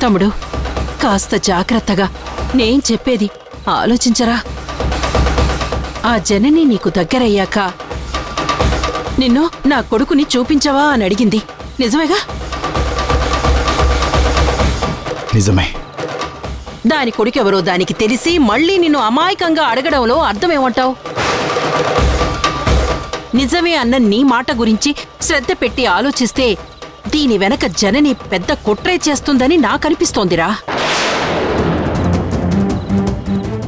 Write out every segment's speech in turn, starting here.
తమ్ముడు, కాస్త జాగ్రత్తగా నేను చెప్పేది ఆలోచించరా. ఆ జనని నీకు దగ్గరయ్యాక నిన్ను నా కొడుకుని చూపించవా అని అడిగింది, నిజమేగా? నిజమే. దాని కొడుకెవరో దానికి తెలిసి మళ్ళీ నిన్ను అమాయకంగా అడగడంలో అర్థమేమంటావు? నిజమే అన్న నీ మాట గురించి శ్రద్ధ పెట్టి ఆలోచిస్తే దీని వెనక జనని పెద్ద కుట్రే చేస్తుందని నాకనిపిస్తోందిరా.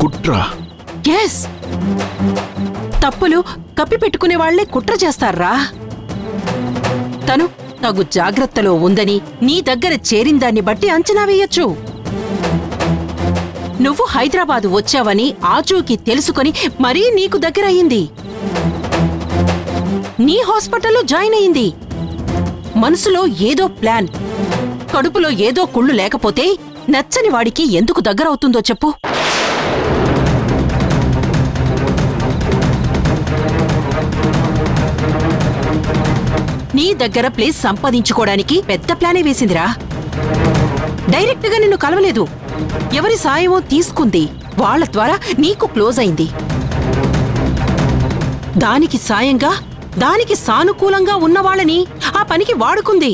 కుట్రా? ఎస్. తప్పులు కప్పిపెట్టుకునే వాళ్లే కుట్ర చేస్తారా. తను తగు జాగ్రత్తలో ఉందని నీ దగ్గర చేరిందాన్ని బట్టి అంచనా వేయొచ్చు. నువ్వు హైదరాబాదు వచ్చావని ఆచూకీ తెలుసుకొని మరీ నీకు దగ్గరయ్యింది. నీ హాస్పిటల్లో జాయిన్ అయింది. మనసులో ఏదో ప్లాన్, కడుపులో ఏదో కుళ్ళు లేకపోతే నచ్చని వాడికి ఎందుకు దగ్గరవుతుందో చెప్పు. నీ దగ్గర ప్లేస్ సంపాదించుకోవడానికి పెద్ద ప్లానే వేసిందిరా. డైరెక్ట్గా నిన్ను కలవలేదు, ఎవరి సాయమో తీసుకుంది, వాళ్ల ద్వారా నీకు క్లోజ్ అయింది. దానికి సాయంగా, దానికి సానుకూలంగా ఉన్నవాళ్ళని ఆ పనికి వాడుకుంది.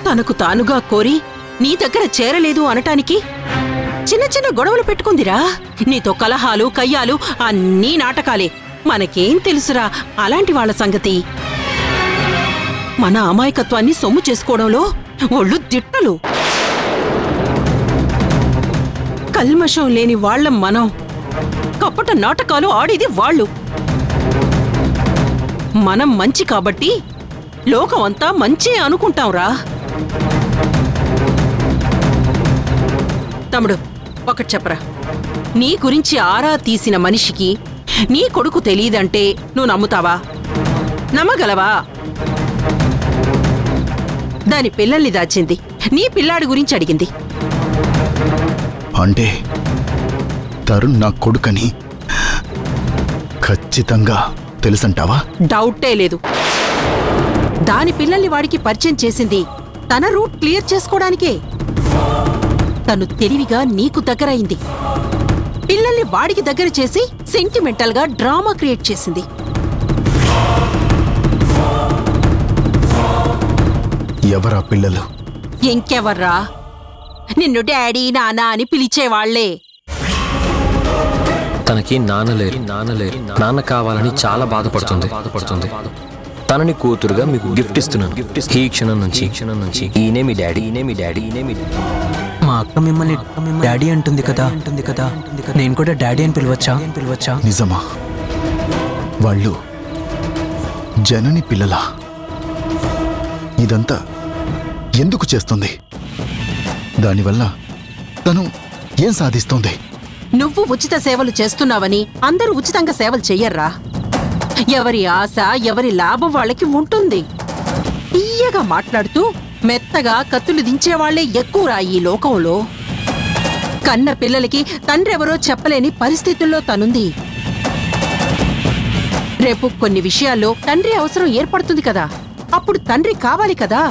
తనకు తానుగా కోరి నీ దగ్గర చేరలేదు అనటానికి చిన్న చిన్న గొడవలు పెట్టుకుందిరా. నీతో కలహాలు కయ్యాలు అన్నీ నాటకాలే. మనకేం తెలుసురా అలాంటి వాళ్ల సంగతి. మన అమాయకత్వాన్ని సొమ్ము చేసుకోవడంలో ఒళ్ళు దిట్టలు. కల్మషం లేని వాళ్లం మనం. కపట నాటకాలు ఆడేది వాళ్ళు. మనం మంచి కాబట్టి లోకమంతా మంచే అనుకుంటాంరా. తమ్ముడు, ఒకటి చెప్పరా. నీ గురించి ఆరా తీసిన మనిషికి నీ కొడుకు తెలీదంటే నువ్వు నమ్ముతావా? నమ్మగలవా? దాని పిల్లల్ని దాచింది, నీ పిల్లాడి గురించి అడిగింది. అంటే తరుణ్ నా కొడుకని ఖచ్చితంగా తెలుసంటావా? డౌటే లేదు. దాని పిల్లల్ని వాడికి పరిచయం చేసింది తన రూట్ క్లియర్ చేసుకోవడానికే. తను తెలివిగా నీకు దగ్గరైంది. పిల్లల్ని వాడికి దగ్గర చేసి సెంటిమెంటల్ గా డ్రామా క్రియేట్ చేసింది. ఎవరా పిల్లలు? ఇంకెవర్రా, నిన్ను డాడీ నానా అని పిలిచేవాళ్లే. తనకి నాన్నలేరు. నాన్న కావాలని చాలా బాధపడుతుంది. తనని కూతురుగా మీకు గిఫ్ట్ ఇస్తున్నాను. ఈ క్షణం నుంచి ఈయనే మీ డాడీ. మా అక్క మిమ్మల్ని డాడీ అంటుంది కదా. నేను కూడా డాడీ అని పిలవచ్చా? నిజమా? వాళ్ళు జనని పిల్లలా? ఇదంతా ఎందుకు చేస్తుంది? దానివల్ల తను ఏం సాధిస్తుంది? నువ్వు ఉచిత సేవలు చేస్తున్నావని అందరూ ఉచితంగా సేవలు చెయ్యర్రా. ఎవరి ఆశ, ఎవరి లాభం వాళ్ళకి ఉంటుంది. తీయగా మాట్లాడుతూ మెత్తగా కత్తులు దించేవాళ్లే ఎక్కువరా ఈ లోకంలో. కన్న పిల్లలకి తండ్రెవరో చెప్పలేని పరిస్థితుల్లో తనుంది. రేపు కొన్ని విషయాల్లో తండ్రి అవసరం ఏర్పడుతుంది కదా, అప్పుడు తండ్రి కావాలి కదా.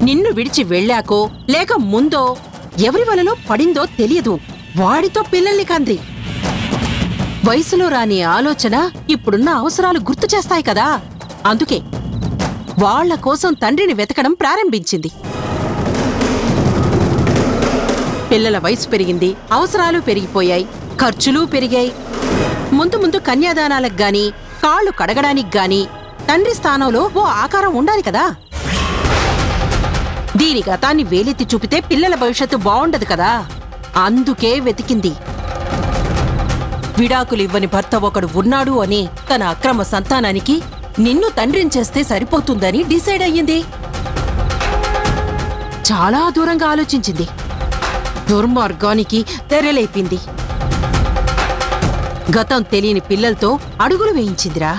నిన్ను విడిచి వెళ్ళాకో లేక ముందో ఎవరి వలలో పడిందో తెలియదు, వాడితో పిల్లల్ని కంది. వయసులో రాని ఆలోచన ఇప్పుడున్న అవసరాలు గుర్తు చేస్తాయి కదా. అందుకే వాళ్ల కోసం తండ్రిని వెతకడం ప్రారంభించింది. పిల్లల వయసు పెరిగింది, అవసరాలు పెరిగిపోయాయి, ఖర్చులు పెరిగాయి. ముందు కన్యాదానాలకు గాని, కాళ్ళు కడగడానికి గాని తండ్రి స్థానంలో ఓ ఆకారం ఉండాలి కదా. దీని గతాన్ని వేలెత్తి చూపితే పిల్లల భవిష్యత్తు బావుండదు కదా. అందుకే వెతికింది. విడాకులివ్వని భర్త ఒకడు ఉన్నాడు అని తన అక్రమ సంతానానికి నిన్ను తండ్రిని చేస్తే సరిపోతుందని డిసైడ్ అయ్యింది. చాలా దూరంగా ఆలోచించింది. దుర్మార్గానికి తెరలేపింది. గతం తెలియని పిల్లలతో అడుగులు వేయించిందిరా.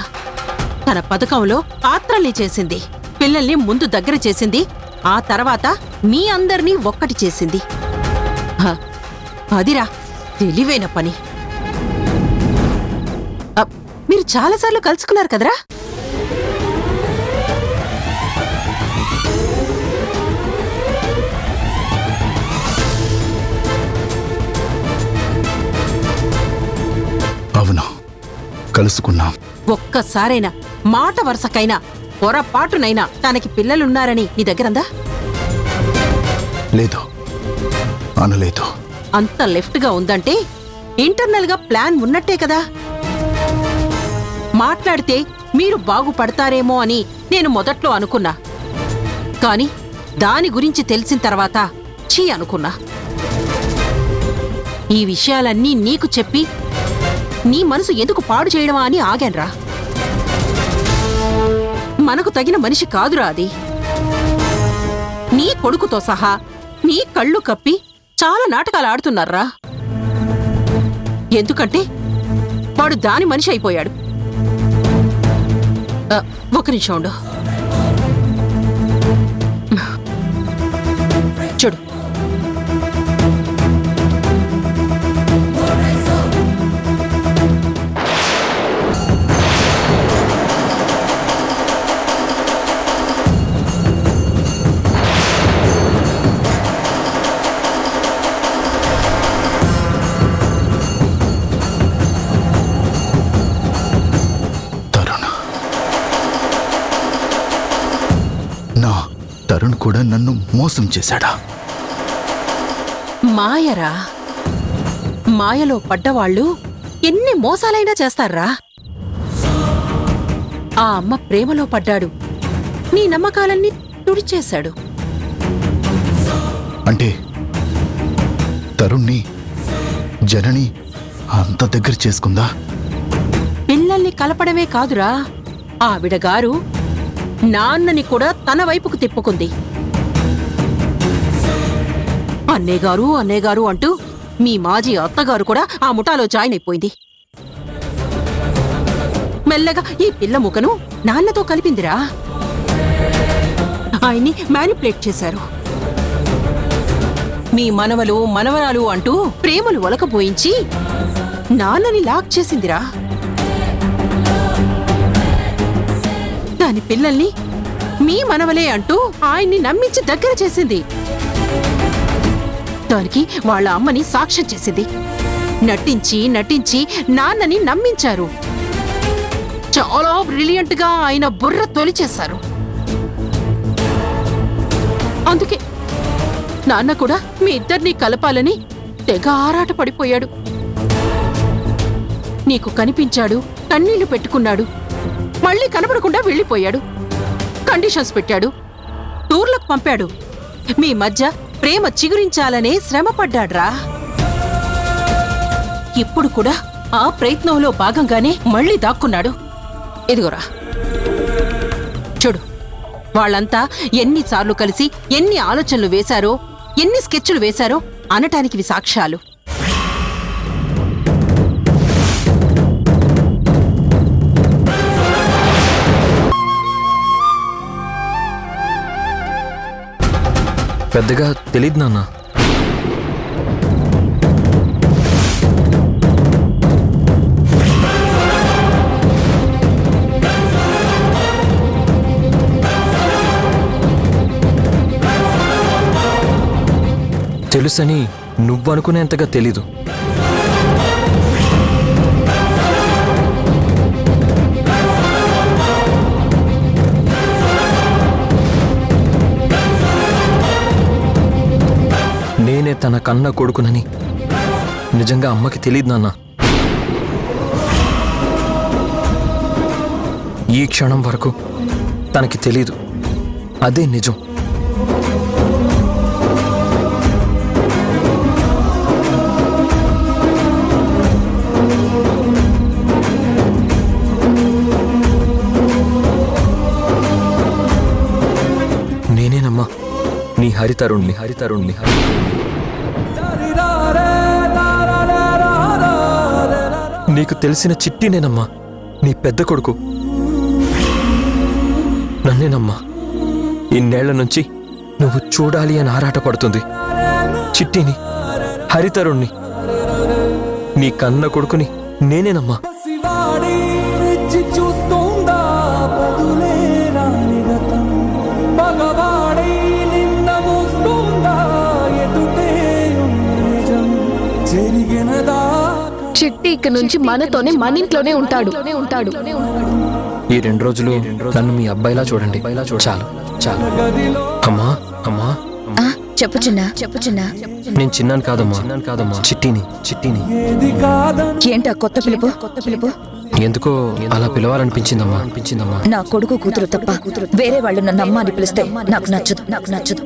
తన పథకంలో పాత్రల్ని చేసింది. పిల్లల్ని ముందు దగ్గర చేసింది, ఆ తర్వాత మీ అందర్నీ ఒక్కటి చేసింది. అదిరా తెలివైన పని. మీరు చాలాసార్లు కలుసుకున్నారు కదరా? అవును, కలుసుకున్నాం. ఒక్కసారైనా మాట వరుసకైనా పొరపాటునైనా తనకి పిల్లలున్నారని నీ దగ్గరందా? లేదు, అనలేదు. అంత లెఫ్ట్గా ఉందంటే ఇంటర్నల్ గా ప్లాన్ ఉన్నట్టే కదా. మాట్లాడితే మీరు బాగుపడతారేమో అని నేను మొదట్లో అనుకున్నా, కాని దాని గురించి తెలిసిన తర్వాత ఛీ అనుకున్నా. ఈ విషయాలన్నీ నీకు చెప్పి నీ మనసు ఎందుకు పాడు చేయడమా అని ఆగాన్రా. మనకు తగిన మనిషి కాదురా అది. నీ కొడుకుతో సహా నీ కళ్ళు కప్పి చాలా నాటకాలు ఆడుతున్నారా. ఎందుకంటే వాడు దాని మనిషి అయిపోయాడు. ఒక నిమిషం ఉండు. చూడు, తరుణ్ కూడా నన్ను మోసం చేశాడా? మాయరా. మాయలో పడ్డవాళ్ళు ఎన్ని మోసాలైనా చేస్తారా. ఆ అమ్మ ప్రేమలో పడ్డాడు, నీ నమ్మకాలన్నీ తుడిచేశాడు. అంటే తరుణ్ణి జనని అంత దగ్గర చేసుకుందా? పిల్లల్ని కలపడమే కాదురా, ఆవిడగారు నాన్నని కూడా తన వైపుకు తిప్పుకుంది. అన్నేగారు అన్నేగారు అంటూ మీ మాజీ అత్తగారు కూడా ఆ ముఠాలో జాయిన్ అయిపోయింది. మెల్లగా ఈ పిల్ల ముఖను నాన్నతో కలిపిందిరా. ఆయన్ని మ్యానిపులేట్ చేశారు. మీ మనవలు మనవరాలు అంటూ ప్రేమలు ఒలకపోయించి నాన్నని లాక్ చేసిందిరా. దాని పిల్లల్ని మీ మనవలే అంటూ ఆయన్ని నమ్మించి దగ్గర చేసింది. దానికి వాళ్ళ అమ్మని సాక్ష్యం చేసింది. నటించి నటించి నాన్నని నమ్మించారు. చాలా బ్రిలియంట్ గా ఆయన బుర్ర తొలిచేశారు. అందుకే నాన్న కూడా మీ ఇద్దరినీ కలపాలని తెగ ఆరాట పడిపోయాడు. నీకు కనిపించాడు, కన్నీళ్లు పెట్టుకున్నాడు, మళ్ళీ కనపడకుండా వెళ్ళిపోయాడు. కండిషన్స్ పెట్టాడు, టూర్లకు పంపాడు. మీ మధ్య ప్రేమ చిగురించాలనే శ్రమపడ్డాడ్రా. ఇప్పుడు కూడా ఆ ప్రయత్నంలో భాగంగానే మళ్ళీ దాక్కున్నాడు. ఇదిగోరా చూడు, వాళ్ళంతా ఎన్నిసార్లు కలిసి ఎన్ని ఆలోచనలు వేశారో, ఎన్ని స్కెచ్లు వేశారో అనటానికి సాక్ష్యాలు. పెద్దగా తెలీదు నాన్న. తెలుసని నువ్వనుకునేంతగా తెలీదు. నేనే తన కన్న కొడుకునని నిజంగా అమ్మకి తెలియదు నాన్న. ఈ క్షణం వరకు తనకి తెలీదు. అదే నిజం. నేనేనమ్మా నీ హరితరుణ్ణి. నీకు తెలిసిన చిట్టినేనమ్మా నీ పెద్ద కొడుకు. నన్నేనమ్మా ఇన్నేళ్ల నుంచి నువ్వు చూడాలి అని ఆరాటపడుతుంది చిట్టిని, హరితరుణ్ణి. నీ కన్న కొడుకుని నేనేనమ్మా. చిట్టి ఇక నుంచి మనతోనే, మన ఇంట్లోనే ఉంటాడు. ఈ 2 రోజులు నన్ను మీ అబ్బాయిలా చూడండి. చాలు చాలు. అమ్మా అమ్మా చెప్పు చిన్నా. నేను చిన్నాను కాదమ్మా, చిట్టిని. ఏంటా కొత్త పిలుపు? ఎందుకో అలా పిలవాలనిపించిందమ్మా. నా కొడుకు కూతురు తప్ప వేరే వాళ్ళు నన్ను అమ్మ అని పిలిస్తే నాకు నచ్చదు.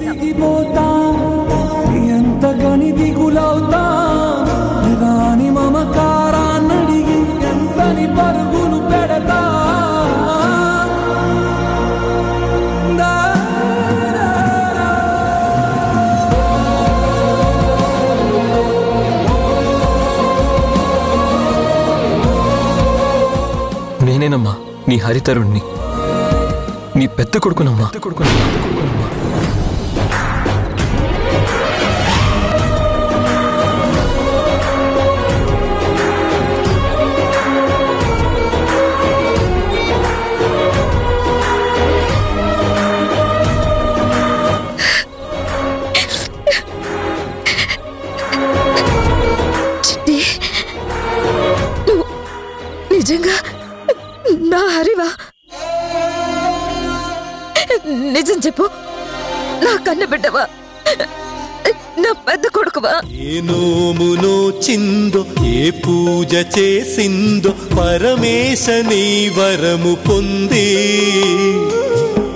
నేనేనమ్మా నీ హరితరుణ్ణి, నీ పెద్ద కొడుకునమ్మా. నిజంగా నా హరివా? నిజం చెప్పు, నా కన్న బిడ్డవా? నా పెద్ద కొడుకువా? ఏ నోమునో చిందో, ఏ పూజ చేసిందో, పరమేశని వరము పొంది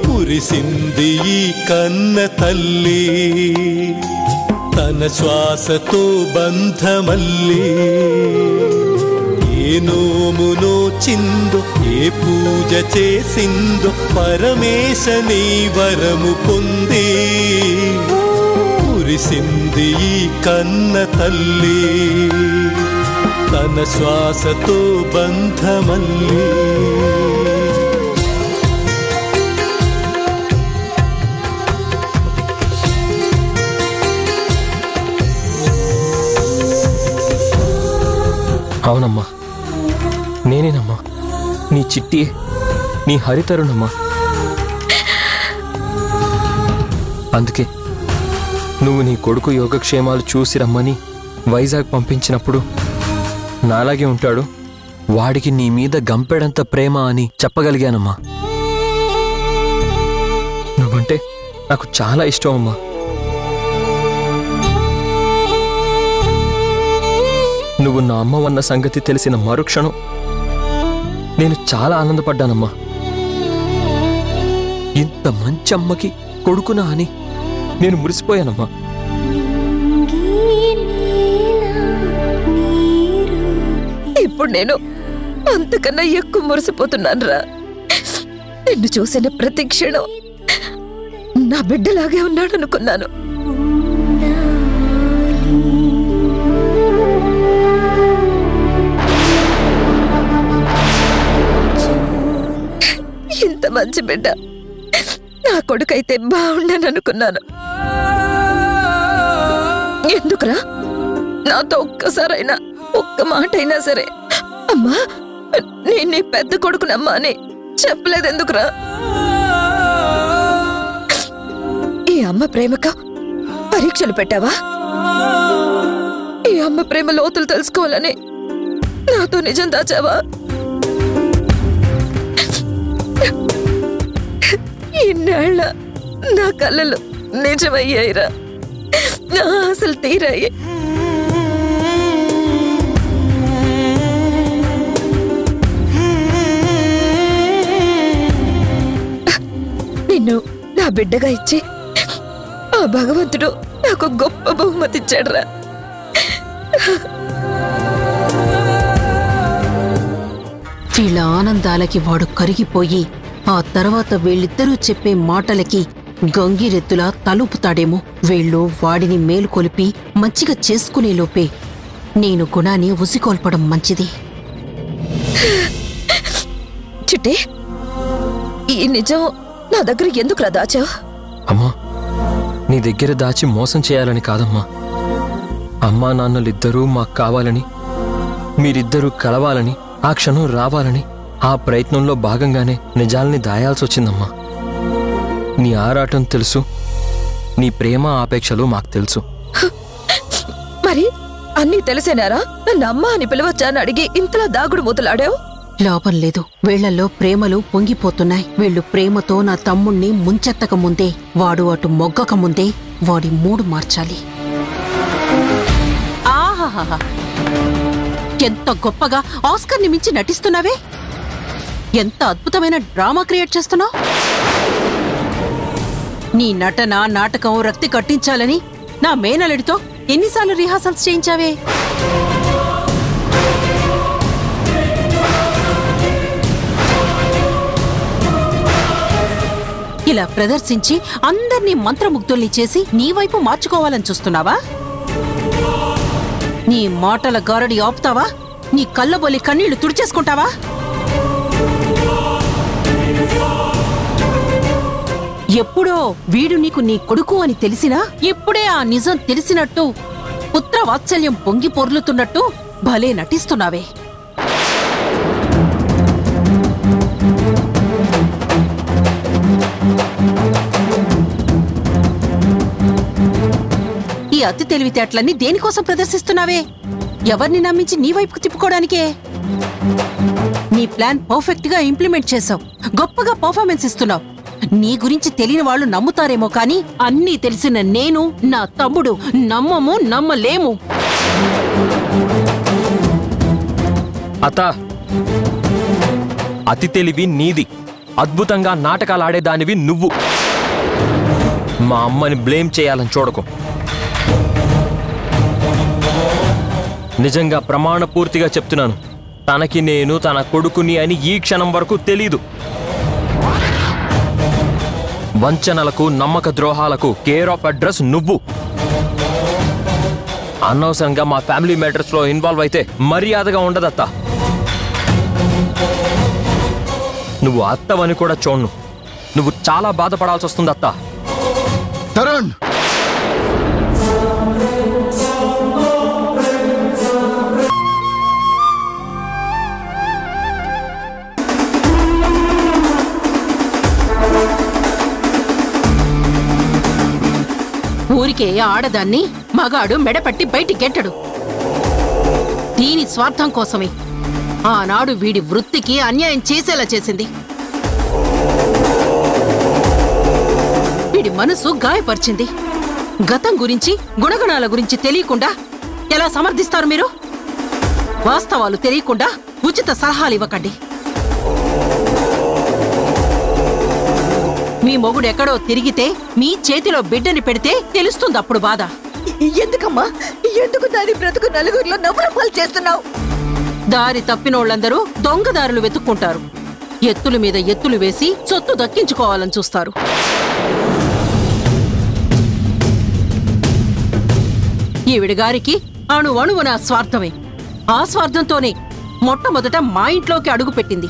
కురిసింది ఈ కన్న తల్లి. తన శ్వాసతో బంధమల్లి. ఏ నోమునో చిందో, ఏ పూజ చేసిందో, పరమేశని వరము పొంది కురిసింది ఈ కన్న తల్లి. తన శ్వాసతో బంధమల్లి. అవునమ్మా, నేనేనమ్మా నీ చిట్టి, నీ హరితరుణమ్మా. అందుకే నువ్వు నీ కొడుకు యోగక్షేమాలు చూసి రమ్మని వైజాగ్ పంపించినప్పుడు నాలాగే ఉంటాడు, వాడికి నీ మీద గంపెడంత ప్రేమ అని చెప్పగలిగానమ్మా. నువ్వంటే నాకు చాలా ఇష్టం అమ్మా. నువ్వు నా అమ్మవన్న సంగతి తెలిసిన మరుక్షణం నేను చాలా ఆనందపడ్డానమ్మా. ఇంత మంచి అమ్మకి కొడుకునా అని నేను మురిసిపోయానమ్మా. ఇప్పుడు నేను అంతకన్నా ఎక్కువ మురిసిపోతున్నాను రా. నిన్ను చూసిన ప్రతి క్షణం నా బిడ్డలాగే ఉన్నాడు అనుకున్నాను. ఇంత మంచి బిడ్డ నా కొడుకైతే బాగుండని అనుకున్నాను. ఎందుకురా నాతో ఒక్కసారైనా ఒక్క మాట అయినా సరే అమ్మా నేను నీ పెద్ద కొడుకునమ్మా అని చెప్పలేదెందుకురా? ఈ అమ్మ ప్రేమకు పరీక్షలు పెట్టావా? ఈ అమ్మ ప్రేమ లోతులు తెలుసుకోవాలని నాతో నిజం దాచావా? ఇన్నేళ్ల నా కళ్ళలు నిజమయ్యాయిరా, నా ఆశలు తీరాయి. నిన్ను నా బిడ్డగా ఇచ్చి ఆ భగవంతుడు నాకు గొప్ప బహుమతి ఇచ్చాడురా. వీళ్ళ ఆనందాలకి వాడు కరిగిపోయి ఆ తర్వాత వీళ్ళిద్దరూ చెప్పే మాటలకి గంగిరెద్దులా తలుపుతాడేమో. వీళ్ళు వాడిని మేలుకొలిపి మంచిగా చేసుకునేలోపే నేను గుణాన్ని ఉసికొల్పడం మంచిది. చిట్టి, ఈ నిజం నా దగ్గర ఎందుకురా దాచావు? అమ్మా, నీ దగ్గర దాచి మోసం చేయాలని కాదమ్మా. అమ్మా నాన్నలిద్దరూ మాకు కావాలని, మీరిద్దరూ కలవాలని, ఆ క్షణం రావాలని ఆ ప్రయత్నంలో భాగంగానే నిజాల్ని దాయాల్సి వచ్చిందమ్మా. నీ ఆరాటం తెలుసు, నీ ప్రేమ ఆపేక్షలు మాకు తెలుసు. మరి అన్నీ తెలిసేనారా? నన్ను అమ్మ అని పిలవచ్చా అని అడిగి ఇంతలా దాగుడు మూతలాడావు? లోపం లేదు. వీళ్లలో ప్రేమలు పొంగిపోతున్నాయి. వీళ్ళు ప్రేమతో నా తమ్ముణ్ణి ముంచెత్తక ముందే, వాడు అటు మొగ్గక ముందే వాడి మూడు మార్చాలి. ఆహాహా, ఎంత గొప్పగా ఆస్కర్ని మించి నటిస్తున్నావే! ఎంత అద్భుతమైన డ్రామా క్రియేట్ చేస్తున్నావు! నీ నటన, నాటకం రక్తి కట్టించాలని నా మేనలుడితో ఎన్నిసార్లు రిహార్సల్స్ చేయించావే? ఇలా ప్రదర్శించి అందర్నీ మంత్రముగ్ధుల్ని చేసి నీ వైపు మార్చుకోవాలని చూస్తున్నావా? నీ మాటల గారడి ఆపుతావా? నీ కళ్ళబొల్లి కన్నీళ్లు తుడిచేసుకుంటావా? ఎప్పుడో వీడు నీకు నీ కొడుకు అని తెలిసినా ఇప్పుడే ఆ నిజం తెలిసినట్టు పుత్రవాత్సల్యం పొంగి పొర్లుతున్నట్టు భలే నటిస్తున్నావే. ఈ అతి తెలివితేటలన్నీ దేనికోసం ప్రదర్శిస్తున్నావే? ఎవరిని నమ్మించి నీ వైపుకు తిప్పుకోవడానికే? నీ ప్లాన్ పర్ఫెక్ట్ గా ఇంప్లిమెంట్ చేసావు, గొప్పగా పర్ఫార్మెన్స్ ఇస్తున్నావు. నీ గురించి తెలియని వాళ్ళు నమ్ముతారేమో కానీ అన్నీ తెలిసిన నేను, నా తమ్ముడు నమ్మము, నమ్మలేము. అత్త, అతి తెలివి నీది, అద్భుతంగా నాటకాలాడేదానివి నువ్వు. మా అమ్మని బ్లేమ్ చేయాలని చూడకు. నిజంగా ప్రమాణపూర్తిగా చెప్తున్నాను, తనకి నేను తన కొడుకుని అని ఈ క్షణం వరకు తెలీదు. వంచనలకు, నమ్మక ద్రోహాలకు కేర్ ఆఫ్ అడ్రస్ నువ్వు. అనవసరంగా మా ఫ్యామిలీ మ్యాటర్స్ లో ఇన్వాల్వ్ అయితే మర్యాదగా ఉండదత్తా. నువ్వు అత్తవని కూడా చూడను. నువ్వు చాలా బాధపడాల్సి వస్తుంది అత్తా. తరుణ్, ఊరికే ఆడదాన్ని మగాడు మెడపట్టి బయటికెట్టడు. దీని స్వార్థం కోసమే ఆనాడు వీడి వృత్తికి అన్యాయం చేసేలా చేసింది. వీడి మనసు గాయపరిచింది. గతం గురించి, గుణగణాల గురించి తెలియకుండా ఎలా సమర్థిస్తారు మీరు? వాస్తవాలు తెలియకుండా ఉచిత సలహాలు ఇవ్వకండి. మీ మొగుడు ఎక్కడో తిరిగితే మీ చేతిలో బిడ్డని పెడితే తెలుస్తుంది అప్పుడు బాధ. ఎందుకమ్మా, ఎందుకు దాని బ్రతుకు నలుగురిలో నవ్వులపాలు చేస్తున్నావు? దారి తప్పినోళ్లందరూ దొంగదారులు వెతుక్కుంటారు. ఎత్తుల మీద ఎత్తులు వేసి సొత్తు దక్కించుకోవాలని చూస్తారు. ఈవిడిగారికి అణువణువున స్వార్థమే. ఆ స్వార్థంతోనే మొట్టమొదట మా ఇంట్లోకి అడుగుపెట్టింది.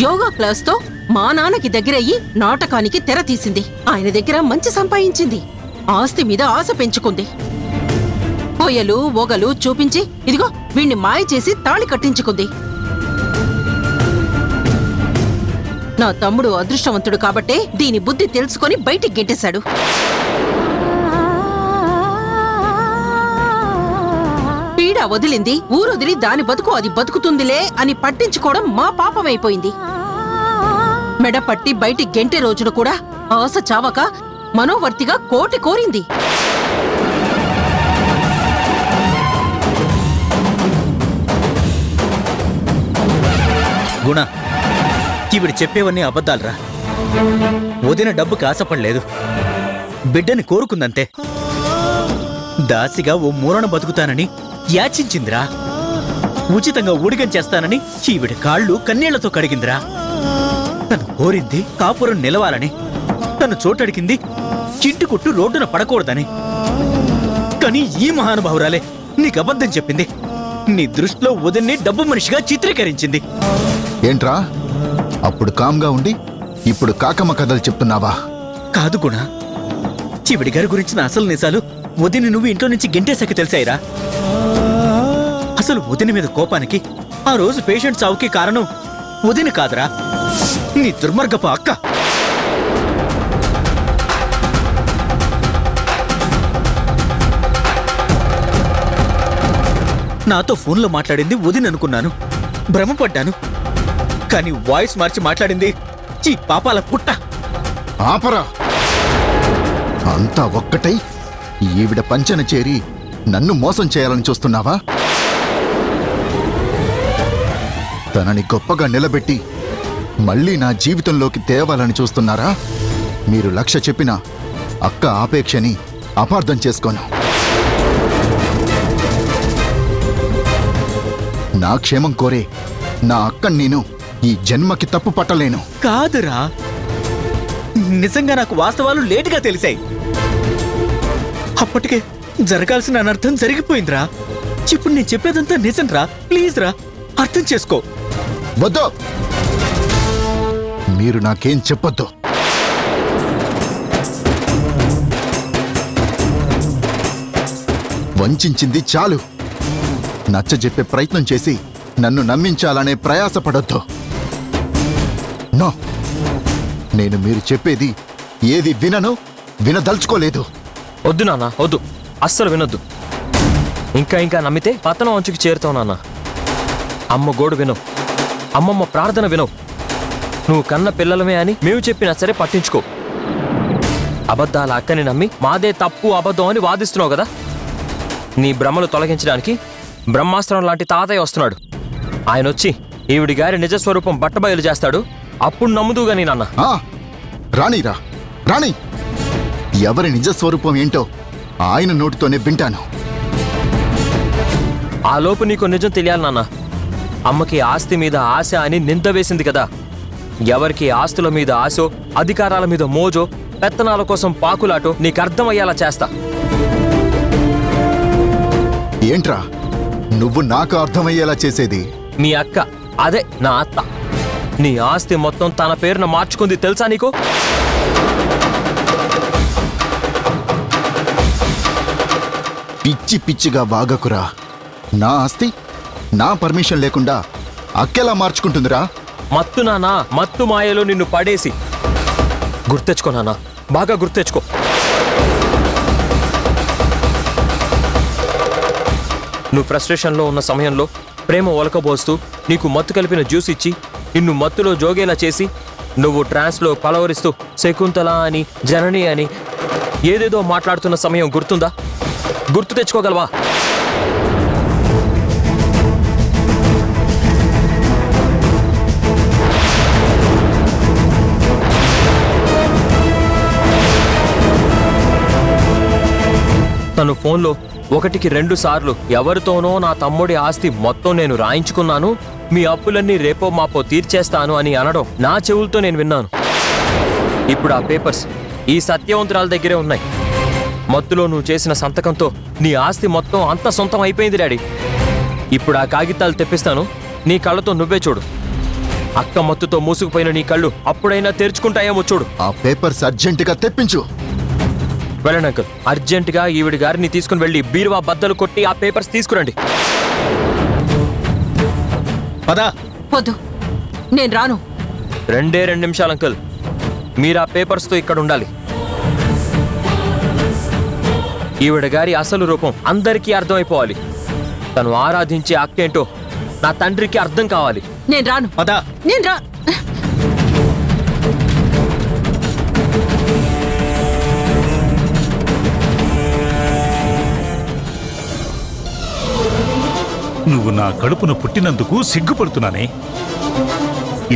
యోగా క్లాస్తో మా నాన్నకి దగ్గరయ్యి నాటకానికి తెర తీసింది. ఆయన దగ్గర మంచి సంపాదించింది. ఆస్తి మీద ఆశ పెంచుకుంది. పొయ్యలు ఒగలు చూపించి ఇదిగో వీణ్ణి మాయ చేసి తాళి కట్టించుకుంది. నా తమ్ముడు అదృష్టవంతుడు కాబట్టే దీని బుద్ధి తెలుసుకొని బయటికి గెంటేశాడు. పీడ వదిలింది, ఊరొదిలి దాని బతుకు అది బతుకుతుందిలే అని పట్టించుకోవడం మా పాపమైపోయింది. మెడపట్టి బయటికి గెంటే రోజును కూడా ఆశ చావక మనోవర్తిగా కోటి కోరింది. గుణ, ఈవిడ చెప్పేవన్నీ అబద్ధాలరా. వదిన డబ్బుకి ఆశపడలేదు, బిడ్డని కోరుకుందంతే. దాసిగా ఓ మూలన బతుకుతానని యాచించిందిరా. ఉచితంగా ఊడిగం చేస్తానని ఈవిడ కాళ్ళు కన్నీళ్లతో కడిగిందిరా. తను కోరింది కాపురం నిలవాలని, తను చోటడిగింది చిట్టుకుట్టు రోడ్డున పడకూడదని. కానీ ఈ మహానుభావురాలే నీకు అబద్ధం చెప్పింది. నీ దృష్టిలో వదిన్ని డబ్బు మనిషిగా చిత్రీకరించింది. ఏంట్రా అప్పుడు కామ్గా ఉండి ఇప్పుడు కాకమ్మ కథలు చెప్తున్నావా? కాదు గుణ, చివిడి గారి గురించిన అసలు నిజాలు వదిన నువ్వు ఇంట్లో నుంచి గెంటేశాక తెలిసాయిరా. అసలు వదిన మీద కోపానికి ఆ రోజు పేషెంట్ చావుకి కారణం వదిన కాదురా, నీ దుర్మార్గపు అక్క. నాతో ఫోన్లో మాట్లాడింది వదిన అనుకున్నాను, భ్రమపడ్డాను. కానీ వాయిస్ మార్చి మాట్లాడింది చీ పాపాల పుట్ట. ఆపరా! అంతా ఒక్కటై ఈవిడ పంచన చేరి నన్ను మోసం చేయాలని చూస్తున్నావా? తనని గొప్పగా నిలబెట్టి మళ్ళీ నా జీవితంలోకి తేవాలని చూస్తున్నారా? మీరు లక్ష చెప్పినా అక్క ఆపేక్షని అపార్థం చేసుకోను. నా క్షేమం కోరే నా అక్కని నేను ఈ జన్మకి తప్పు పట్టలేను. కాదురా, నిజంగా నాకు వాస్తవాలు లేటుగా తెలిసాయి. అప్పటికే జరగాల్సిన అనర్థం జరిగిపోయిందిరా. ఇప్పుడు నేను చెప్పేదంతా నిజంరా. ప్లీజ్ రా, అర్థం చేసుకో. వద్దు, మీరు నాకేం చెప్పొద్దు. వంచింది చాలు. నచ్చజెప్పే ప్రయత్నం చేసి నన్ను నమ్మించాలనే ప్రయాసపడొద్దు. నో, నేను మీరు చెప్పేది ఏది వినదలుచుకోలేదు. వద్దు నాన్న, వద్దు, అస్సలు వినొద్దు. ఇంకా నమ్మితే పతనం అంచుకి చేరుతావు నాన్న. అమ్మ గోడు వినవు, అమ్మమ్మ ప్రార్థన వినవు. నువ్వు కన్న పిల్లలమే అని మేము చెప్పినా సరే పట్టించుకో. అబద్ధాల అక్కని నమ్మి మాదే తప్పు అబద్ధం అని వాదిస్తున్నావు కదా. నీ భ్రమలు తొలగించడానికి బ్రహ్మాస్త్రం లాంటి తాతయ్య వస్తున్నాడు. ఆయన వచ్చి ఈవిడి గారి నిజస్వరూపం బట్టబయలు చేస్తాడు. అప్పుడు నమ్ముదుగాని నాన్న. రాణిరా, రాణి, ఎవరి నిజస్వరూపం ఏంటో ఆయన నోటితోనే వింటాను. ఆ లోపు నీకు నిజం తెలియాలి నాన్న. అమ్మకి ఆస్తి మీద ఆశ అని నింద వేసింది కదా. ఎవరికి ఆస్తుల మీద ఆశో, అధికారాల మీద మోజో, పెత్తనాల కోసం పాకులాటో నీకు అర్థమయ్యేలా చేస్తా. ఏంట్రా నువ్వు నాకు అర్థమయ్యేలా చేసేది? మీ అక్క, అదే నా అత్త, నీ ఆస్తి మొత్తం తన పేరున మార్చుకుంది తెలుసా నీకు? పిచ్చి పిచ్చిగా వాగకురా. నా ఆస్తి నా పర్మిషన్ లేకుండా అక్కెలా మార్చుకుంటుందిరా? మత్తు నానా, మత్తు మాయలో నిన్ను పడేసి. గుర్తెచ్చుకో నానా, బాగా గుర్తెచ్చుకో. నువ్వు ఫ్రస్ట్రేషన్లో ఉన్న సమయంలో ప్రేమ ఒలకబోస్తూ నీకు మత్తు కలిపిన జ్యూస్ ఇచ్చి నిన్ను మత్తులో జోగేలా చేసి నువ్వు ట్రాన్స్లో పలవరిస్తూ శకుంతల అని, జనని అని ఏదేదో మాట్లాడుతున్న సమయం గుర్తుందా? గుర్తు తెచ్చుకోగలవా? తను ఫోన్లో 1-2 సార్లు ఎవరితోనో నా తమ్ముడి ఆస్తి మొత్తం నేను రాయించుకున్నాను, మీ అప్పులన్నీ రేపో మాపో తీర్చేస్తాను అని అనడం నా చెవులతో నేను విన్నాను. ఇప్పుడు ఆ పేపర్స్ ఈ సత్యవంతురాల దగ్గరే ఉన్నాయి. మత్తులో నువ్వు చేసిన సంతకంతో నీ ఆస్తి మొత్తం అంత సొంతం అయిపోయింది డాడీ. ఇప్పుడు ఆ కాగితాలు తెప్పిస్తాను, నీ కళ్ళతో నువ్వే చూడు. అక్క మత్తుతో మూసుకుపోయిన నీ కళ్ళు అప్పుడైనా తెరుచుకుంటాయేమో చూడు. ఆ పేపర్స్ అర్జెంటుగా తెప్పించు. వెళ్ళండి అంకుల్, అర్జెంటుగా ఈవిడి గారిని తీసుకుని వెళ్ళి బీరువా బద్దలు కొట్టి ఆ పేపర్స్ తీసుకురండి. పదా. వద్దు, నేను రాను. 2 నిమిషాలు అంకుల్, మీరు ఆ పేపర్స్తో ఇక్కడ ఉండాలి. ఈవిడ గారి అసలు రూపం అందరికీ అర్థమైపోవాలి. తను ఆరాధించే అక్కేంటో నా తండ్రికి అర్థం కావాలి. నేను రాను. పదా. నేను రా. నువ్వు నా కడుపున పుట్టినందుకు సిగ్గుపడుతున్నానే.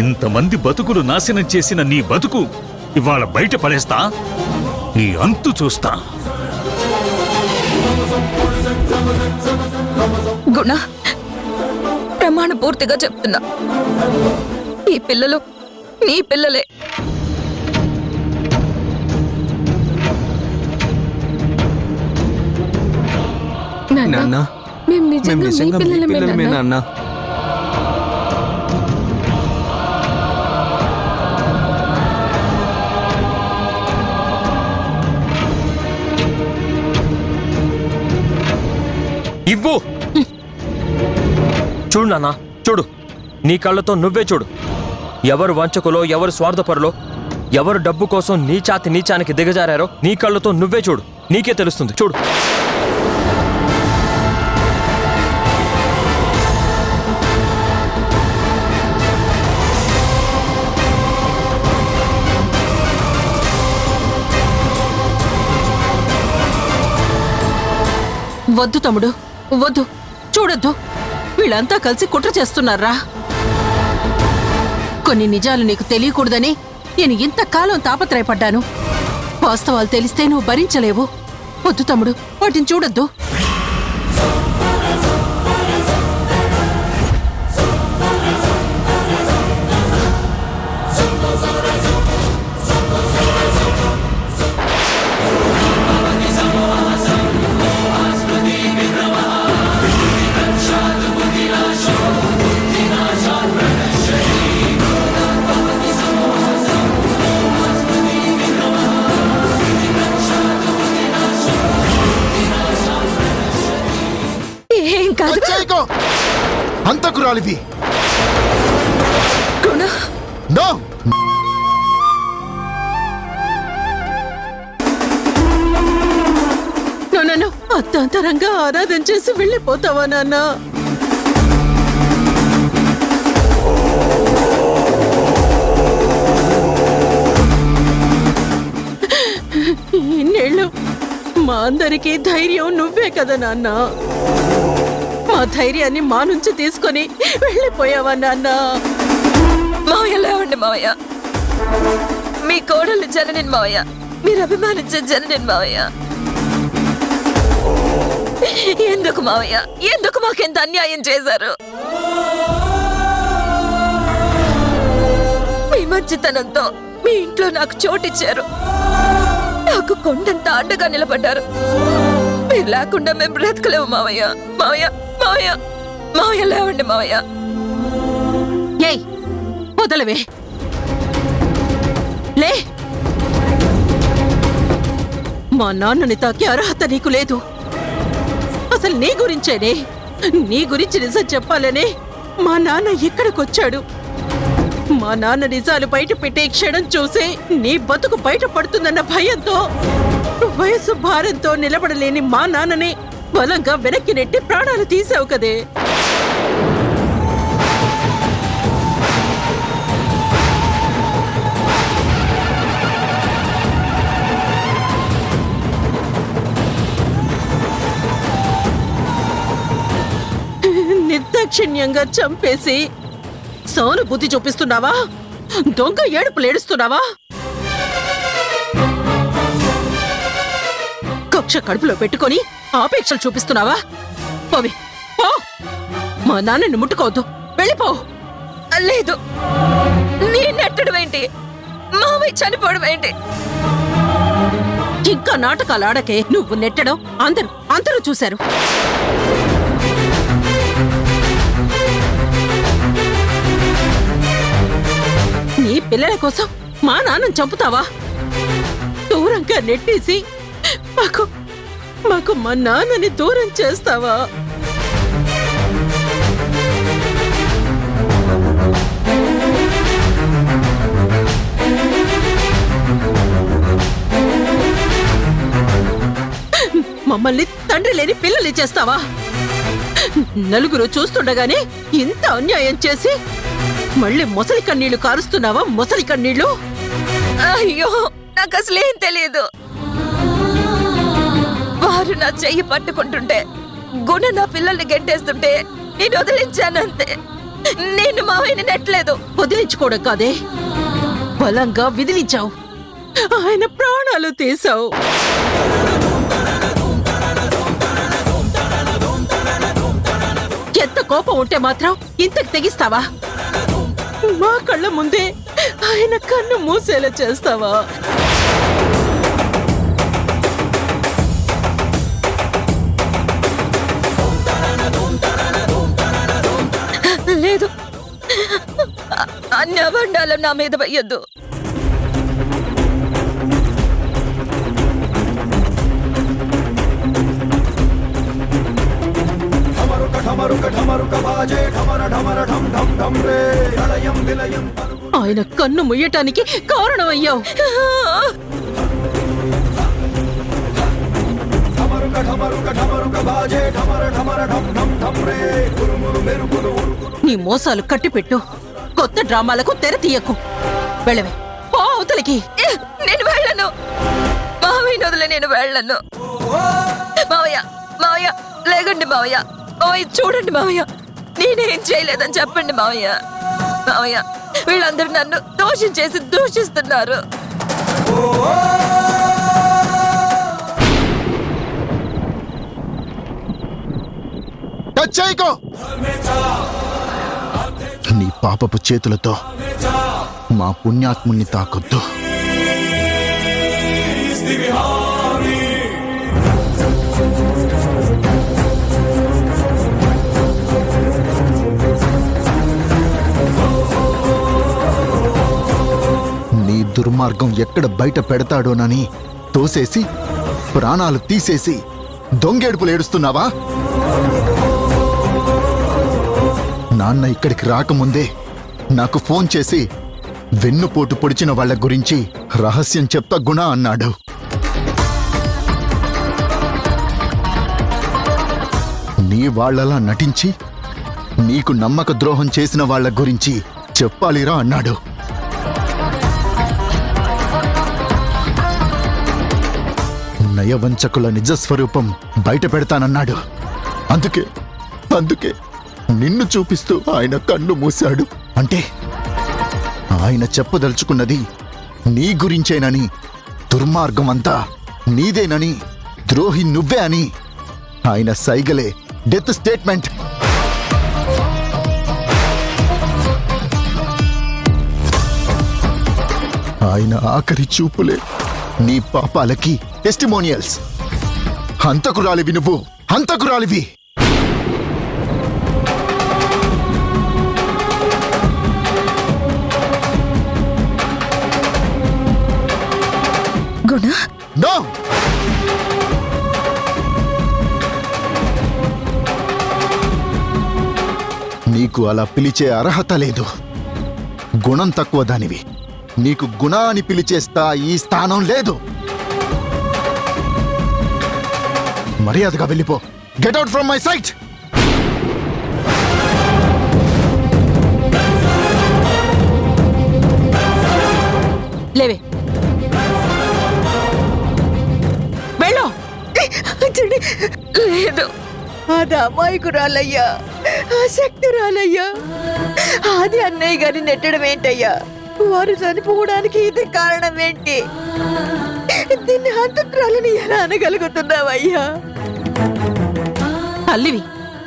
ఇంతమంది బతుకులు నాశనం చేసిన నీ బతుకు ఇవాళ బయట పడేస్తా, నీ అంతు చూస్తా. గుణ, ప్రమాణ పూర్తిగా చెప్తున్నా, ఈ పిల్లలు నీ పిల్లలే. నాన్న, మేము నిజంగా మీ పిల్లలమే నాన్న. ఇవ్వు. చూడు నాన్న, చూడు, నీ కళ్ళతో నువ్వే చూడు. ఎవరు వంచకులో, ఎవరు స్వార్థపరులో, ఎవరు డబ్బు కోసం నీచానికి దిగజారారో నీ కళ్ళతో నువ్వే చూడు. నీకే తెలుస్తుంది. చూడు. వద్దు తమ్ముడు, వద్దు. చూడొద్దు. వీళ్ళంతా కలిసి కుట్ర చేస్తున్నారా? కొన్ని నిజాలు నీకు తెలియకూడదని నేను ఇంతకాలం తాపత్రయపడ్డాను. వాస్తవాలు తెలిస్తే నువ్వు భరించలేవు. వద్దు తమ్ముడు, వాటిని చూడొద్దు. అంతకురాలివి. నో, నన్ను అత్యంతరంగా ఆరాధన చేసి వెళ్ళిపోతావా నాన్న? ఇన్నేళ్ళు మా అందరికీ ధైర్యం నువ్వే కదా నాన్న. మా ధైర్యాన్ని మా నుంచి తీసుకొని వెళ్ళిపోయావా నాన్న? మావయ్య లేవండి మావయ్య. మీ కోడలు జనని మావయ్య, మీరు అభిమానించే జనని మావయ్య. ఎందుకు మావయ్య, ఎందుకు మాకెంత అన్యాయం చేశారు? మీ మంచితనంతో మీ ఇంట్లో నాకు చోటిచ్చారు. నాకు కొండంత అండగా నిలబడ్డారు. మీరు లేకుండా మేము బ్రతకలేము మావయ్య. మావయ్య మావయ్య మావయ్య లేవండి మావయ్య. ఏయ్, వదలవే. లే. మా నాన్నని తాకే అర్హత నీకు లేదు. అసలు నీ గురించేనే, నీ గురించి నిజం చెప్పాలనే మా నాన్న ఇక్కడికొచ్చాడు. మా నాన్న నిజాలు బయట పెట్టే క్షణం చూసి నీ బతుకు బయట పడుతుందన్న భయంతో, వయసు భారంతో నిలబడలేని మా నాన్నని బలంగా వెనక్కి నెట్టి ప్రాణాలు తీసావు కదే. నిర్దాక్షిణ్యంగా చంపేసి సానుభూతి చూపిస్తున్నావా? దొంగ ఏడుపులు ఏడుస్తున్నావా? కక్ష కడుపులో పెట్టుకొని ఆపేక్షలు చూపిస్తున్నావా? పోవి, పో. మా నాన్నని ముట్టుకోవద్దు, వెళ్ళిపో. లేదు, నీ నెట్టడం ఏంటి? మావయ్య చనిపోవడం ఏంటి? ఇంకా నాటకాలు ఆడకే. నువ్వు నెట్టడం అందరూ చూశారు. నీ పిల్లల కోసం మా నాన్నని చంపుతావా? దూరంగా నెట్టేసి మాకు మా నాన్నని దూరం చేస్తావా? మమ్మల్ని తండ్రి లేని పిల్లల్ని చేస్తావా? నలుగురు చూస్తుండగానే ఇంత అన్యాయం చేసి మళ్ళీ మొసలి కన్నీళ్లు కారుస్తున్నావా? మొసలి కన్నీళ్లు. అయ్యో, నాకు అసలేం తెలియదు. వారు నా చెయ్యి పట్టుకుంటుంటే, గుణ నా పిల్లల్ని గెంటేస్తుంటే నేను వదిలించానంతే. నేను మావయ్యని నెట్టలేదు. వదిలించుకోవడం కాదే, బలంగా విదిలించావు. ఆయన ప్రాణాలు తీసావు. ఎంత కోపం ఉంటే మాత్రం ఇంతకు తెగిస్తావా? మా కళ్ళ ముందే ఆయన కన్ను మూసేలా చేస్తావా? లేదు, అన్ని అభండాలు నా మీద వేయొద్దు. ఆయన కన్ను ముయ్యటానికి కారణమయ్యావు. నీ మోసాలు కట్టిపెట్టు, కొత్త డ్రామాలకు తెర తీయకు. వెళ్ళవే, పో అవతలికి. నేను వెళ్ళను మావయ్య, వదిలే, నేను వెళ్ళను. మావయ్య, మావయ్య, లేకండి మావయ్య. మావయ్య చూడండి మావయ్య, నేనేం చేయలేదని చెప్పండి మావయ్య. మావయ్య, వీళ్ళందరూ నన్ను దోషించేసి దూషిస్తున్నారు. నీ పాపపు చేతులతో మా పుణ్యాత్ముణ్ణి తాకొద్దు. నీ దుర్మార్గం ఎక్కడ బయట పెడతాడోనని తోసేసి ప్రాణాలు తీసేసి దొంగేడుపులు ఏడుస్తున్నావా? నాన్న ఇక్కడికి రాకముందే నాకు ఫోన్ చేసి వెన్నుపోటు పొడిచిన వాళ్ళ గురించి రహస్యం చెప్తా గుణ అన్నాడు. నీ వాళ్ళలా నటించి నీకు నమ్మక ద్రోహం చేసిన వాళ్ళ గురించి చెప్పాలిరా అన్నాడు. నయవంచకుల నిజస్వరూపం బయట పెడతానన్నాడు. అందుకే నిన్ను చూపిస్తూ ఆయన కన్ను మూశాడు. అంటే ఆయన చెప్పదలుచుకున్నది నీ గురించేనని, దుర్మార్గం అంతా నీదేనని, ద్రోహి నువ్వే అని ఆయన సైగలే డెత్ స్టేట్మెంట్. ఆయన ఆఖరి చూపులే నీ పాపాలకి టెస్టిమోనియల్స్. హంతకురాలివి నువ్వు, హంతకురాలివి. గుణ, నో, నీకు అలా పిలిచే అర్హత లేదు. గుణం తక్కువ దానివి. నీకు గుణ అని పిలిచేస్తా ఈ స్థానం లేదు. మర్యాదగా వెళ్ళిపో. Get out from my site. లేవే, వెళ్ళు. లేదు, అది అమాయకురాలయ్యా, ఆసక్తురాలయ్యా. అది అన్నయ్య గారిని నెట్టడం ఏంటయ్యా? వారు చనిపోవడానికి ఇది కారణం ఏంటి? దీన్ని హంతకురాలని ఎలా అనగలుగుతున్నావయ్యా? తల్లివి,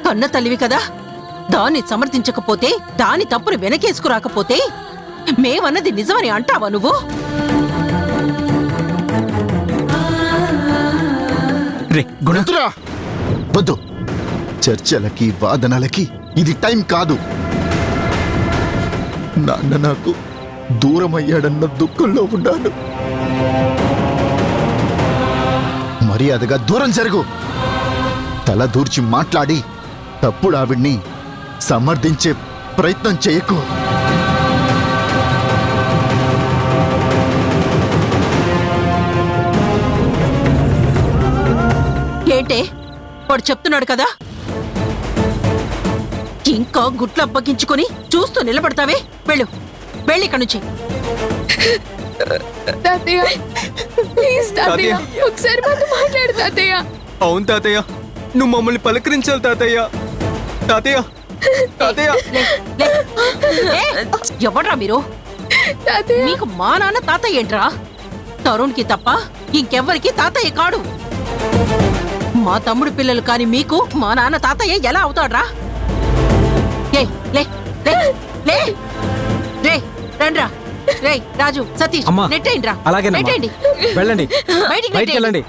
కన్న తల్లివి కదా, దాన్ని సమర్థించకపోతే, దాని తప్పుని వెనకేసుకురాకపోతే మేమన్నది నిజమని అంటావా నువ్వు? గుణతురా, వద్దు. చర్చలకి వాదనలకి ఇది టైం కాదు. నాన్న నాకు దూరమయ్యాడన్న దుఃఖంలో ఉన్నాను. మర్యాదగా దూరం జరుగు. తల దూర్చి మాట్లాడి తప్పుడు ఆవిడ్ని సమర్థించే ప్రయత్నం చేయకు. ఏంటే వాడు చెప్తున్నాడు కదా, ఇంకా గుట్లు అప్పగించుకొని చూస్తూ నిలబడతావే? వెళ్ళు, వెళ్ళి ఇక్కడి నుంచి. తాతయ్య, ప్లీజ్ తాతయ్య, ఒకసారి మాతో మాట్లాడు తాతయ్య. అవును తాతయ్య, నువ్వు మమ్మల్ని పలకరించాలి తాతయ్య. తాతయ్య, తాతయ్య. ఎవడ్రా మీరు? మీకు మా నాన్న తాతయ్య ఏంట్రా? తరుణ్కి తప్ప ఇంకెవ్వరికి తాతయ్య కాడు. మా తమ్ముడు పిల్లలు కాని మీకు మా నాన్న తాతయ్య ఎలా అవుతాడ్రా? రండ్రా. రే రాజు, సతీష్, నెట్టేయండి రా. నెట్టేయండి, వెళ్ళండి, బయటికి వెళ్ళండి.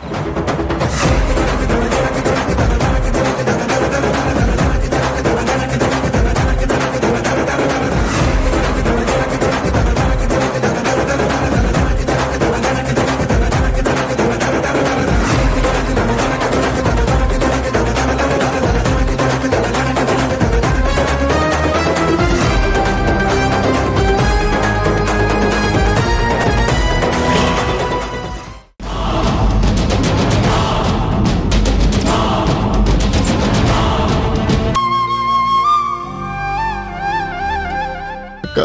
అక్క.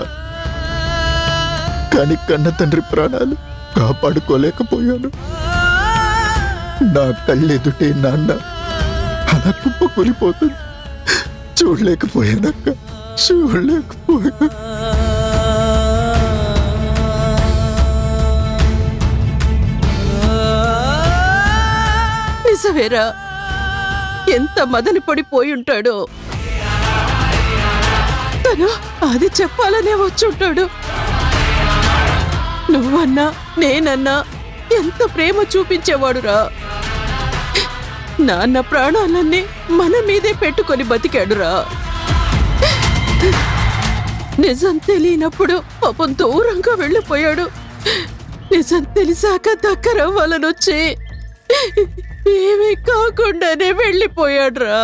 కానీ కన్న తండ్రి ప్రాణాలు కాపాడుకోలేకపోయాను. నా కళ్ళెదుటే నాన్న అలా కుప్పకూలిపోతుంది. చూడలేకపోయానక్క, చూడలేకపోయా. నిజమేరా, ఎంత మదన పడిపోయి ఉంటాడో. తను అది చెప్పాలనే వచ్చుంటాడు. నువ్వన్నా నేనన్నా ఎంత ప్రేమ చూపించేవాడురా. నాన్న ప్రాణాలన్నీ మన మీదే పెట్టుకొని బతికాడురా. నిజం తెలియనప్పుడు పాపం దూరంగా వెళ్ళిపోయాడు. నిజం తెలిసాక దగ్గరవ్వాలనొచ్చి ఏమీ కాకుండానే వెళ్ళిపోయాడురా.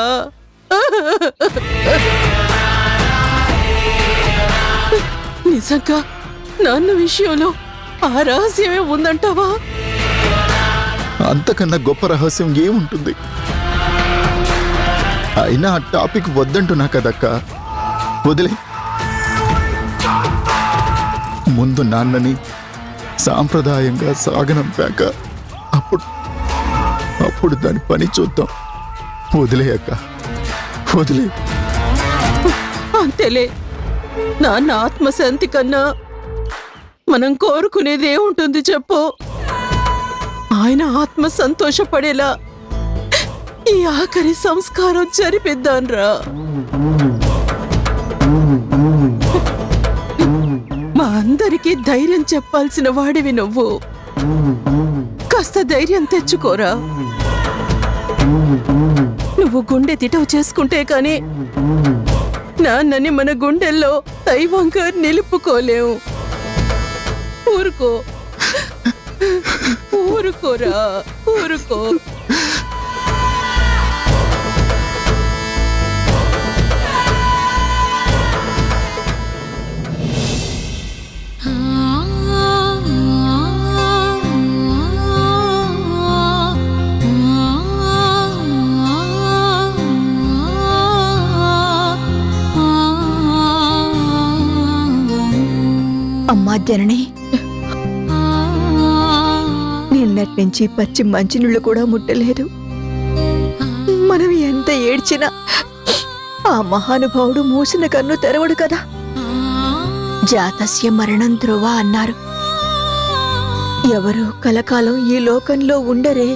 నిజంగా నాన్న విషయంలో ఆ రహస్యమే ఉందంటావా? అంతకన్నా గొప్ప రహస్యం ఏముంటుంది? అయినా ఆ టాపిక్ వద్దంటున్నా కదక్క. వదిలే. ముందు నాన్నని సాంప్రదాయంగా సాగనంపాక అప్పుడు దాని పని చూద్దాం. వదిలే అక్క, వదిలే. అంతేలే. నాన్న ఆత్మశాంతి కన్నా మనం కోరుకునేది ఏముంటుంది చెప్పు? ఆయన ఆత్మ సంతోషపడేలా ఈ ఆఖరి సంస్కారం జరిపిద్దాన్రా. మా అందరికీ ధైర్యం చెప్పాల్సిన వాడివి నువ్వు. కాస్త ధైర్యం తెచ్చుకోరా. నువ్వు గుండె తిటవు చేసుకుంటే కాని నాన్నని మన గుండెల్లో దైవంగా నిలుపుకోలేవు. ఊరుకో, ఊరుకోరా, ఊరుకో. అమ్మా జనని, నిన్నటి నుంచి పచ్చి మంచినీళ్ళు కూడా ముట్టలేదు. మనం ఎంత ఏడ్చినా ఆ మహానుభావుడు మూసిన కన్ను తెరవడు కదా. జాతస్య మరణం ధ్రువ అన్నారు. ఎవరు కలకాలం ఈ లోకంలో ఉండరే.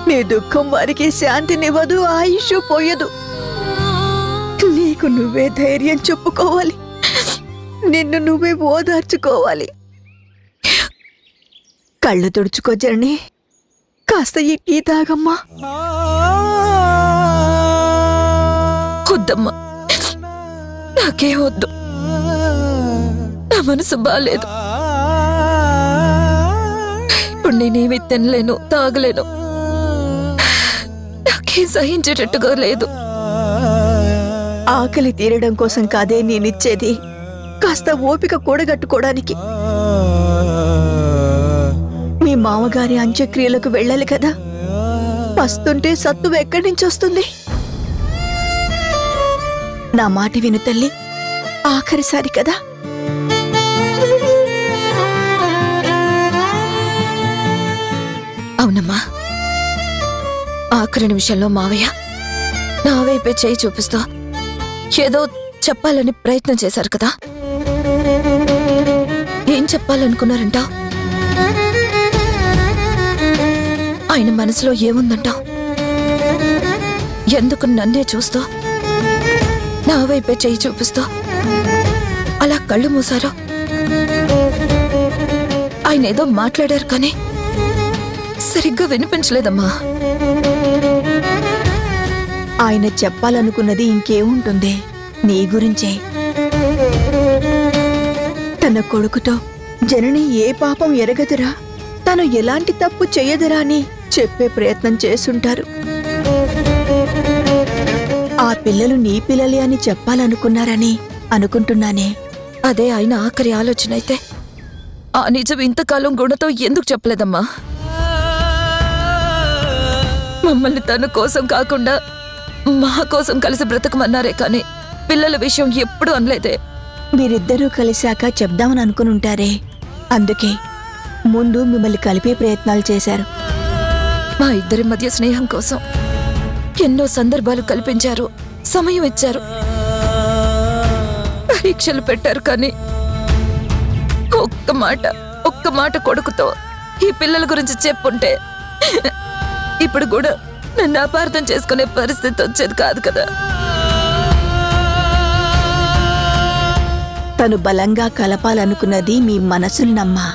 నీ దుఃఖం వారికి శాంతినివ్వదు, ఆయుష్ పోయదు. నీకు నువ్వే ధైర్యం చెప్పుకోవాలి, నిన్ను నువ్వే ఓదార్చుకోవాలి. కళ్ళు తుడుచుకో జర్నీ. కాస్త ఈ టీ తాగమ్మా. వద్దమ్మా, నాకే వద్దు. నా మనసు బాలేదు. ఇప్పుడు నేనేమి తినలేను, తాగలేను. నాకేం సహించేటట్టుగా లేదు. ఆకలి తీరడం కోసం కాదే నేనిచ్చేది, కాస్త ఓపిక కూడగట్టుకోవడానికి. మీ మామగారి అంత్యక్రియలకు వెళ్ళాలి కదా. వస్తుంటే సత్తువ ఎక్కడి నుంచి వస్తుంది? నా మాట విను తల్లి, ఆఖరిసారి కదా. అవునమ్మా, ఆఖరి నిమిషంలో మావయ్య నా వైపే చేయి చూపిస్తూ ఏదో చెప్పాలని ప్రయత్నం చేశారు కదా. ఏం చెప్పాలనుకున్నారంటావ్? ఆయన మనసులో ఏముందంటావ్? ఎందుకు నన్నే చూస్తూ నా వైపే చేయి చూపిస్తూ అలా కళ్ళు మూసారో? ఆయన ఏదో మాట్లాడారు కానీ సరిగ్గా వినిపించలేదమ్మా. ఆయన చెప్పాలనుకున్నది ఇంకేముంటుంది? నీ గురించే. తన కొడుకుతో జనని ఏ పాపం ఎరగదురా, తను ఎలాంటి తప్పు చెయ్యదురా అని చెప్పే ప్రయత్నం చేసుంటారు. ఆ పిల్లలు నీ పిల్లలే అని చెప్పాలనుకున్నారని అనుకుంటున్నానే. అదే ఆయన ఆఖరి ఆలోచన అయితే ఆ నిజం ఇంతకాలం గుణతో ఎందుకు చెప్పలేదమ్మా? మమ్మల్ని తన కోసం కాకుండా మా కోసం కలిసి బ్రతకమన్నారే కానీ పిల్లల విషయం ఎప్పుడు అనలేదే. మీరిద్దరూ కలిశాక చెప్దామని అనుకుని ఉంటారే, అందుకే ముందు మిమ్మల్ని కలిపే ప్రయత్నాలు చేశారు. మా ఇద్దరి మధ్య స్నేహం కోసం ఎన్నో సందర్భాలు కల్పించారు, సమయం ఇచ్చారు, పరీక్షలు పెట్టారు. కానీ ఒక్క మాట కొడుకుతో ఈ పిల్లల గురించి చెప్పుంటే ఇప్పుడు కూడా నన్ను అపార్థం చేసుకునే పరిస్థితి వచ్చేది కాదు కదా. తను బలంగా కలపాలనుకున్నది మీ మనసులనమ్మా,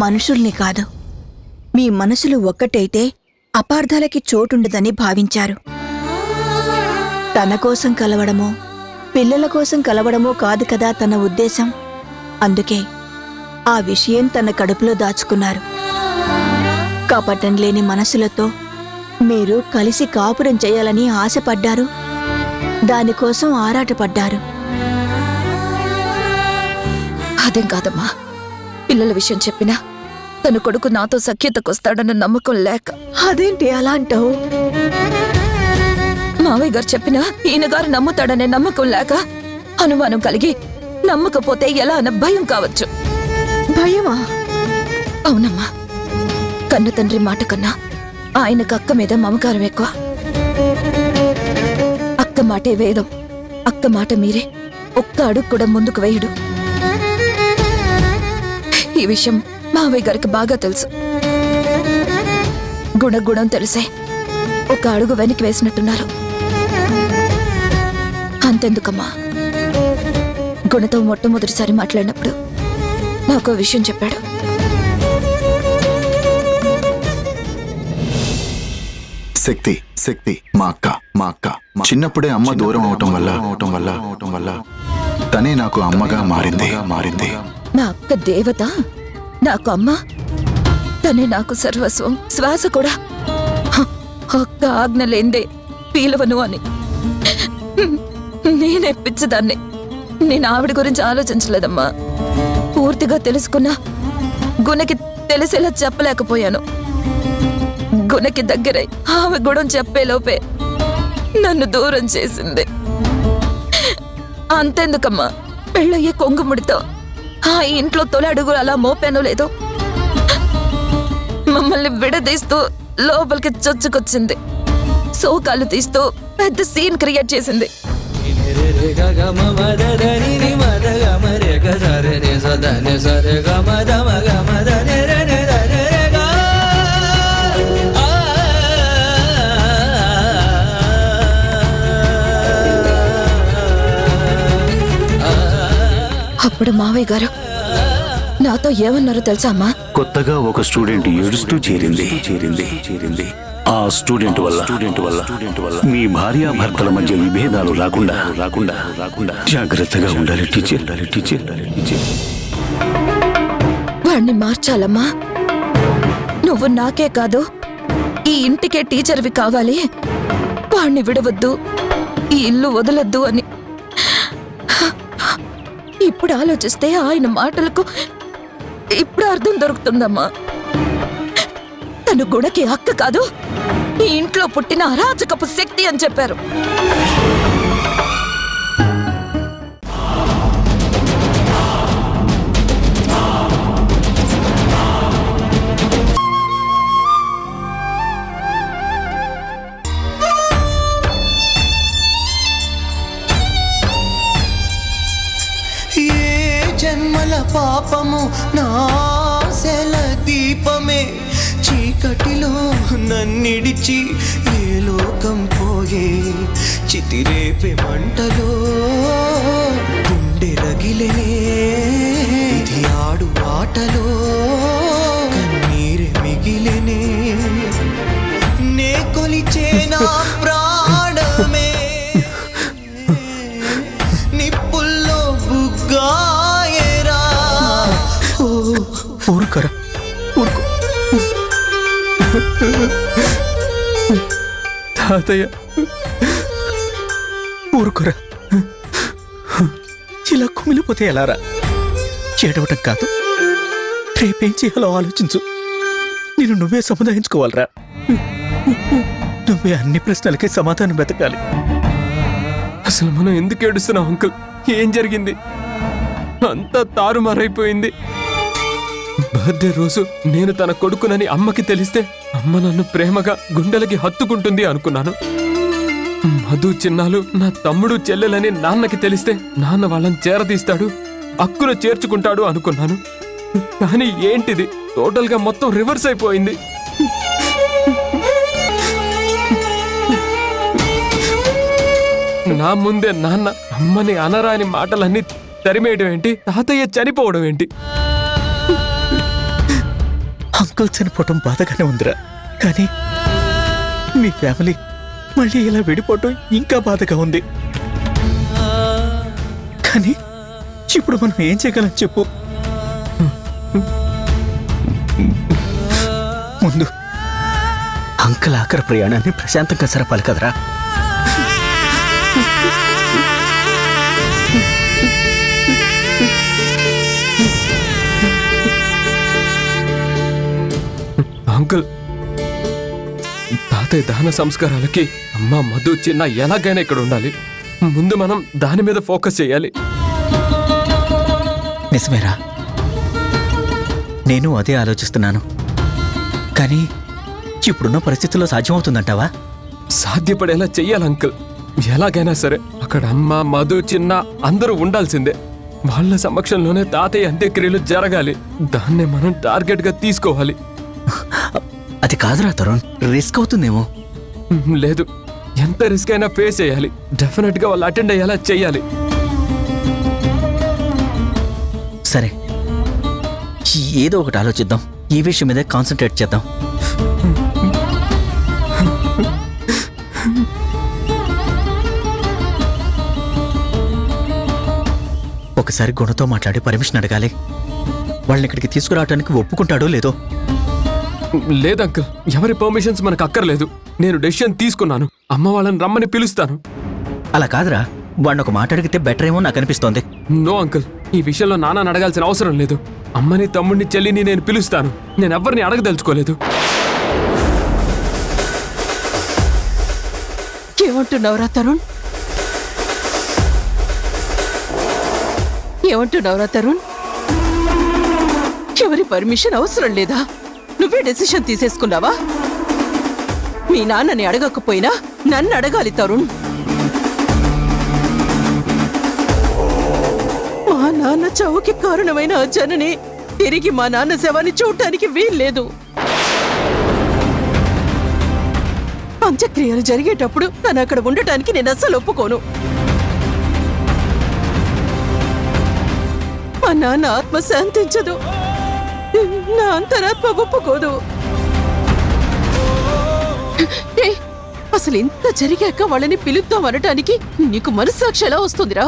మనుషుల్ని కాదు. మీ మనసులు ఒక్కటైతే అపార్థాలకి చోటుండదని భావించారు. తన కోసం కలవడమో పిల్లల కోసం కలవడమో కాదు కదా తన ఉద్దేశం. అందుకే ఆ విషయం తన కడుపులో దాచుకున్నారు. కపటం లేని మనసులతో మీరు కలిసి కాపురం చేయాలని ఆశపడ్డారు, దానికోసం ఆరాటపడ్డారు. అదేం కాదమ్మా, పిల్లల విషయం చెప్పినా తన కొడుకు నాతో సఖ్యతకొస్తాడన్న నమ్మకం లేక. అదేంటి అలా అంటావు? మావయ్య గారు చెప్పినా ఈయనగారు నమ్ముతాడనే నమ్మకం లేక, అనుమానం కలిగి నమ్మకపోతే ఎలా అన్న భయం కావచ్చు. భయమా? అవునమ్మా, కన్న తండ్రి మాట కన్నా ఆయనకు అక్క మీద మమకారం ఎక్కువ. అక్క మాటే వేదం, అక్క మాట మీరే ఒక్క అడుగు కూడా ముందుకు వేయడు. ఈ విషయం మావయ్య గారికి బాగా తెలుసు. గుణగుణం తెలిసే ఒక అడుగు వెనక్కి వేసినట్టున్నారు. అంతెందుకమ్మా, గుణతో మొట్టమొదటిసారి మాట్లాడినప్పుడు నాకు విషయం చెప్పాడు. శక్తి మా అక్క చిన్నప్పుడే అమ్మ దూరం అవటం వల్ల తనే నాకు అమ్మగా మారింది. మా అక్క దేవత, నాకు అమ్మ, తనే నాకు సర్వస్వం, శ్వాస కూడా. అక్క ఆజ్ఞ లేందే పీలవను అని నేనే పిచ్చిదాన్ని. నేను ఆవిడ గురించి ఆలోచించలేదమ్మా. పూర్తిగా తెలుసుకున్నా గుణకి తెలిసేలా చెప్పలేకపోయాను. గుణకి దగ్గరై ఆమె గుణం చెప్పేలోపే నన్ను దూరం చేసింది. అంతెందుకమ్మా, పెళ్ళయ్యే కొంగుముడితో ఆ ఇంట్లో తొలి అడుగులు అలా మోపానో లేదో మమ్మల్ని విడదీస్తూ లోపలికి చొచ్చుకొచ్చింది. సోకాలు తీస్తూ పెద్ద సీన్ క్రియేట్ చేసింది. అప్పుడు మావయ్య గారు నాతో ఏమన్నారో తెలుసా అమ్మా? కొత్తగా ఒక స్టూడెంట్ ఏడుస్తూ చేరింది. ఆ స్టూడెంట్ వల్ల మీ భార్యాభర్తల మధ్య విభేదాలు రాకుండా జాగ్రత్తగా ఉండాలి టీచర్. వాణ్ణి మార్చాలమ్మా. నువ్వు నాకే కాదు, ఈ ఇంటికే టీచర్వి కావాలి. వాణ్ణి విడవద్దు, ఈ ఇల్లు వదలొద్దు అని. ఇప్పుడు ఆలోచిస్తే ఆయన మాటలకు ఇప్పుడు అర్థం దొరుకుతుందమ్మా. తను గుణకి అక్క కాదు, ఈ ఇంట్లో పుట్టిన అరాచకపు శక్తి అని చెప్పారు. జన్మల పాపము నాశల దీపమే చీకటిలో నన్నిడిచి ఏ లోకం పోయే చితిరేపే మంటలో గుండె రగిలనే ఇది ఆడు ఆటలో కన్నీరే మిగిలనే నే కొలిచే నా ప్రాణమే నిప్పుల్లో బుగ్గాయేరా. ఊరుకోరా, ఊరుకో. తాతయ్య ఊరుకోరా, ఇలా కుమిలిపోతే ఎలారా? చేడవటం కాదు, రేపేం చేయాలో ఆలోచించు. నేను నువ్వే సముదాయించుకోవాలరా. నువ్వే అన్ని ప్రశ్నలకి సమాధానం వెతకాలి. అసలు మనం ఎందుకు ఏడుస్తున్నాం అంకుల్? ఏం జరిగింది? అంతా తారుమారైపోయింది. బర్త్డే రోజు నేను తన కొడుకునని అమ్మకి తెలిస్తే అమ్మ నన్ను ప్రేమగా గుండెలకి హత్తుకుంటుంది అనుకున్నాను. మధు చిన్నాలు నా తమ్ముడు చెల్లెలని నాన్నకి తెలిస్తే నాన్న వాళ్ళని చేరదీస్తాడు, అక్కున చేర్చుకుంటాడు అనుకున్నాను. కానీ ఏంటిది, టోటల్ గా మొత్తం రివర్స్ అయిపోయింది. నా ముందే నాన్న అమ్మని అనరాని మాటలన్నీ తరిమేయడం ఏంటి, తాతయ్య చనిపోవడం ఏంటి? అంకుల్ చనిపోవటం బాధగానే ఉందిరా, కానీ మీ ఫ్యామిలీ మళ్ళీ ఇలా విడిపోవటం ఇంకా బాధగా ఉంది. కానీ ఇప్పుడు మనం ఏం చేయగలం చెప్పు? ముందు అంకుల్ ఆఖరి ప్రయాణాన్ని ప్రశాంతంగా సరపాలి కదరా. అంకుల్, తాతయ్య దహన సంస్కారాలకి అమ్మ మధు చిన్న ఎలాగైనా ఇక్కడ ఉండాలి. ముందు మనం దాని మీద ఫోకస్ చేయాలి. నిజమేరా, నేను అదే ఆలోచిస్తున్నాను. కానీ ఇప్పుడున్న పరిస్థితుల్లో సాధ్యమవుతుందంటావా? సాధ్యపడేలా చెయ్యాలి అంకుల్. ఎలాగైనా సరే అక్కడ అమ్మ మధు చిన్న అందరూ ఉండాల్సిందే. వాళ్ళ సమక్షంలోనే తాతయ్య అంత్యక్రియలు జరగాలి. దాన్నే మనం టార్గెట్ గా తీసుకోవాలి. అది కాదురా తరుణ్, రిస్క్ అవుతుందేమో. లేదు, ఎంత రిస్క్ అయినా ఫేస్ చేయాలి. డెఫినెట్ గా వాళ్ళు అటెండ్ అయ్యేలా చెయ్యాలి. సరే, ఏదో ఒకటి ఆలోచిద్దాం. ఈ విషయం మీద కాన్సన్ట్రేట్ చేద్దాం. ఒకసారి గుణతో మాట్లాడి పర్మిషన్ అడగాలి. వాళ్ళని ఇక్కడికి తీసుకురావడానికి ఒప్పుకుంటాడో లేదో. లేదు అంకుల్, ఎవరి పర్మిషన్స్ మనకు అక్కర్లేదు. నేను డెసిషన్ తీసుకున్నాను. అమ్మ వాళ్ళని రమ్మని పిలుస్తాను. అలా కాదురా, వాడిని ఒక మాట అడిగితే బెటర్ ఏమో నాకు అనిపిస్తోంది. నో అంకుల్, ఈ విషయంలో నాన్నని అడగాల్సిన అవసరం లేదు. అమ్మని తమ్ముడిని చెల్లిని నేను పిలుస్తాను. నేను ఎవరిని అడగదలుచుకోలేదు. ఏమంటున్నావురా తరుణ్? ఏమంటున్నావురా తరుణ్? ఎవరి పర్మిషన్ అవసరం లేదా? నువ్వే డెసిషన్ తీసేసుకున్నావా? మీ నాన్నని అడగకపోయినా నన్ను అడగాలి తరుణ్. మా నాన్న చావుకి కారణమైన ఆ జనని తిరిగి మా నాన్న శవాన్ని చూడటానికి వీల్లేదు. అంత్యక్రియలు జరిగేటప్పుడు తను అక్కడ ఉండటానికి నేను అస్సలు ఒప్పుకోను. మా నాన్న ఆత్మ శాంతించదు, నా అంతరాత్మ ఒప్పుకోదు. అసలు ఇంత జరిగాక వాళ్ళని పిలుద్దాం అనటానికి నీకు మనస్సాక్షి ఎలా వస్తుందిరా?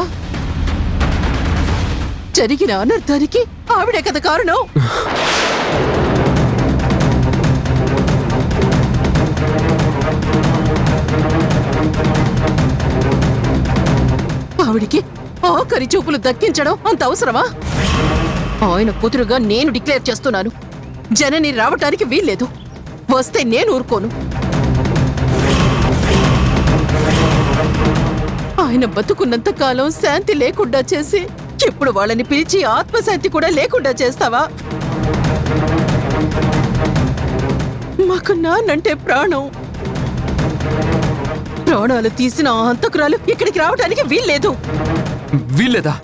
జరిగిన అనర్థానికి ఆవిడే కదా కారణం. ఆవిడికి ఆఖరి చూపులు దక్కించడం అంత అవసరమా? ఆయన కూతురుగా నేను డిక్లేర్ చేస్తున్నాను, జనని రావటానికి వీల్లేదు. వస్తే నేను ఊరుకోను. ఆయన బతుకున్నంత కాలం శాంతి లేకుండా చేసి ఇప్పుడు వాళ్ళని పిలిచి ఆత్మశాంతి కూడా లేకుండా చేస్తావా? మాకు నాన్నంటే ప్రాణం. ప్రాణాలు తీసిన ఆ హంతకురాలు ఇక్కడికి రావడానికి వీల్లేదు. వీల్లేదా?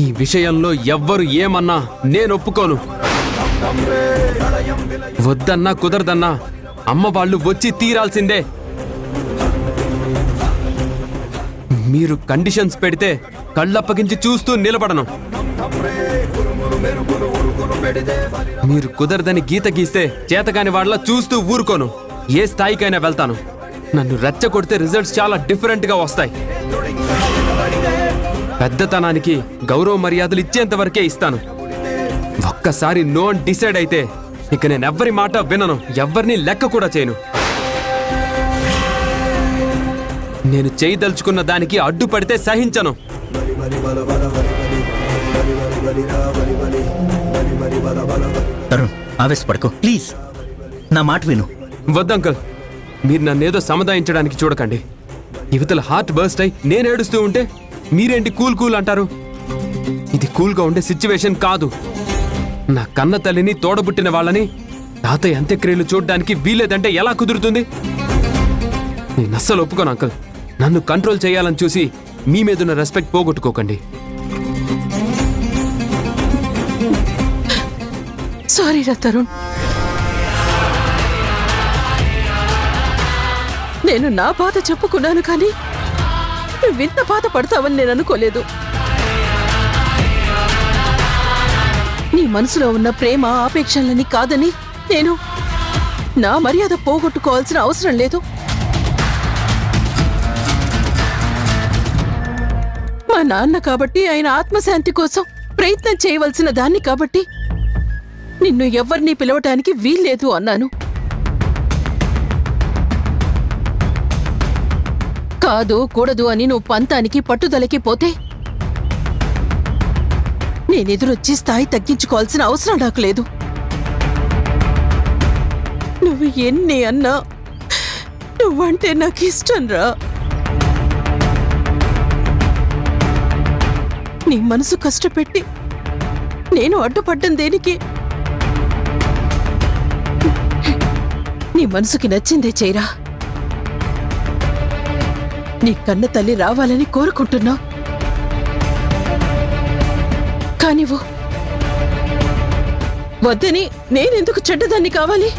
ఈ విషయంలో ఎవ్వరు ఏమన్నా నేను ఒప్పుకోను. వద్దన్నా కుదరదన్నా అమ్మ వాళ్ళు వచ్చి తీరాల్సిందే. మీరు కండిషన్స్ పెడితే కళ్ళప్పగించి చూస్తూ నిలబడను. మీరు కుదరదని గీత గీస్తే చేతగాని వాళ్ళ చూస్తూ ఊరుకోను. ఏ స్థాయికైనా వెళ్తాను. నన్ను రెచ్చగొడితే రిజల్ట్స్ చాలా డిఫరెంట్ గా వస్తాయి. పెద్దతనానికి గౌరవ మర్యాదలు ఇచ్చేంత వరకే ఇస్తాను. ఒక్కసారి నో అని డిసైడ్ అయితే ఇక నేను ఎవ్వరి మాట వినను, ఎవ్వరిని లెక్క కూడా చేయను. నేను చేయదలుచుకున్న దానికి అడ్డుపడితే సహించను. తరుణ్, ఆవేశపడకు ప్లీజ్. నా మాట విను. వద్దంకల్, మీరు నన్నేదో సముదాయించడానికి చూడకండి. యువతల హార్ట్ బర్స్ట్ అయి నేను ఏడుస్తూ ఉంటే మీరేంటి కూల్ కూల్ అంటారు? ఇది కూల్గా ఉండే సిచ్యువేషన్ కాదు. నా కన్న తల్లిని తోడబుట్టిన వాళ్ళని తాతయ్య అంత్యక్రియలు చూడడానికి వీలేదంటే ఎలా కుదురుతుంది? నేను అస్సలు ఒప్పుకోను అంకుల్. నన్ను కంట్రోల్ చేయాలని చూసి మీ మీదున్న రెస్పెక్ట్ పోగొట్టుకోకండి. సారీ రా తరుణ్. నేను నా బాధ చెప్పుకున్నాను కానీ నువ్వింత బాధ పడతావని నేను అనుకోలేదు. నీ మనసులో ఉన్న ప్రేమ ఆపేక్షలని కాదని నేను నా మర్యాద పోగొట్టుకోవాల్సిన అవసరం లేదు. మా నాన్న కాబట్టి, ఆయన ఆత్మశాంతి కోసం ప్రయత్నం చేయవలసిన దాన్ని కాబట్టి నిన్ను ఎవరిని పిలవటానికి వీల్లేదు అన్నాను. కాదు కూడదు అని నువ్వు పంతానికి పట్టుదలకి పోతే నేనెదురొచ్చి స్థాయి తగ్గించుకోవాల్సిన అవసరం నాకు లేదు. నువ్వు ఎన్ని అన్నా నువ్వంటే నాకు ఇష్టం రా. నీ మనసు కష్టపెట్టి నేను అడ్డుపడ్డం దేనికి? నీ మనసుకి నచ్చిందే చేయరా. నీ కన్న తల్లి రావాలని కోరుకుంటున్నావు కానివ్వు. వద్దని నేనెందుకు చెడ్డదాన్ని కావాలి?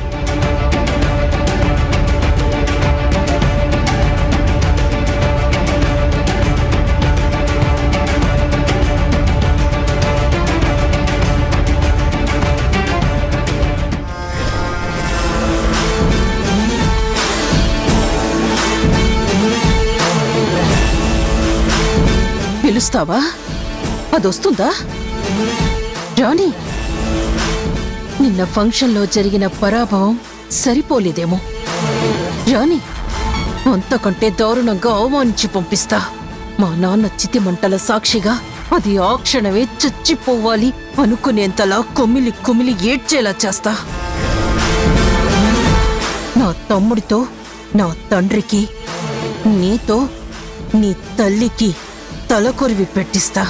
పిలుస్తావా? అదొస్తుందా? రాణి, నిన్న ఫంక్షన్లో జరిగిన పరాభవం సరిపోలేదేమో. రాణి, అంతకంటే దారుణంగా అవమానించి పంపిస్తా. మా నాన్న చితిమంటల సాక్షిగా అది ఆ క్షణమే చచ్చిపోవాలి అనుకునేంతలా కొమ్మిలి కొమ్మిలి ఏడ్చేలా చేస్తా. నా తమ్ముడితో నా తండ్రికి, నీతో నీ తల్లికి తలకొరివి పెట్టిస్తా.